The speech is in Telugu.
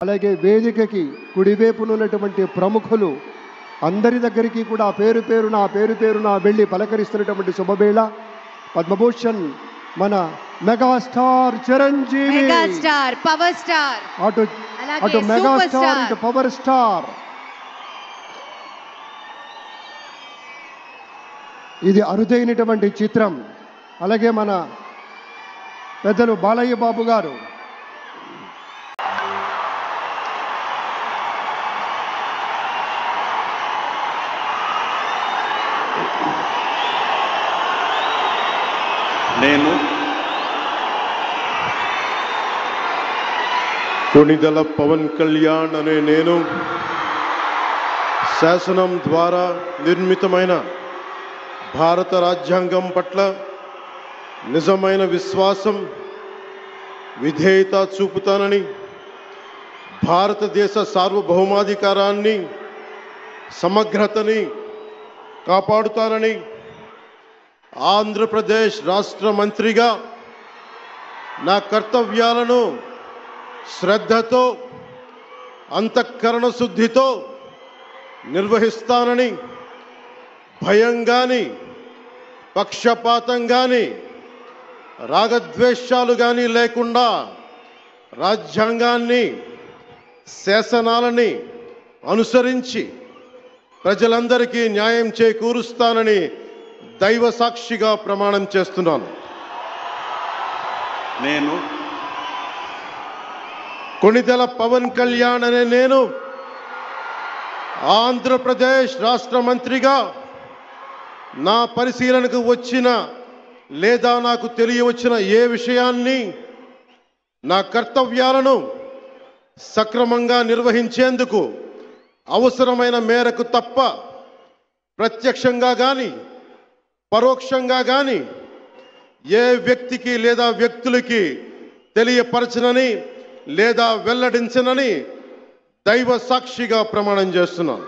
అలాగే వేదికకి కుడివైపున ఉన్నటువంటి ప్రముఖులు అందరి దగ్గరికి కూడా పేరు పేరున వెళ్ళి పలకరిస్తున్నటువంటి శుభవేళ పద్మభూషణ్ మన megastar Chiranjeevi, megastar power star, అటు మెగాస్టార్ ఇటు పవర్ స్టార్. ఇది అరుదైనటువంటి చిత్రం. అలాగే మన పెద్దలు బాలయ్య బాబు గారు నేను కొణిదెల పవన్ కళ్యాణ్ అనే నేను శాసనం ద్వారా నిర్మితమైన భారత రాజ్యాంగం పట్ల నిజమైన విశ్వాసం విధేయత చూపుతానని, భారతదేశ సార్వభౌమాధికారాన్ని సమగ్రతని కాపాడుతానని, ఆంధ్రప్రదేశ్ రాష్ట్ర మంత్రిగా నా కర్తవ్యాలను శ్రద్ధతో అంతఃకరణ శుద్ధితో నిర్వహిస్తానని, భయం కానీ పక్షపాతం కానీ రాగద్వేషాలు కానీ లేకుండా రాజ్యాంగాన్ని శాసనాలని అనుసరించి ప్రజలందరికీ న్యాయం చేకూరుస్తానని దైవ సాక్షిగా ప్రమాణం చేస్తున్నాను. నేను కొణిదెల పవన్ కళ్యాణ్ అనే నేను ఆంధ్రప్రదేశ్ రాష్ట్ర మంత్రిగా నా పరిశీలనకు వచ్చిన లేదా నాకు తెలియవచ్చిన ఏ విషయాన్ని, నా కర్తవ్యాలను సక్రమంగా నిర్వహించేందుకు అవసరమైన మేరకు తప్ప ప్రత్యక్షంగా కానీ పరోక్షంగా కానీ ఏ వ్యక్తికి లేదా వ్యక్తులకి తెలియపరచనని లేదా వెల్లడించనని దైవ సాక్షిగా ప్రమాణం చేస్తున్నాను.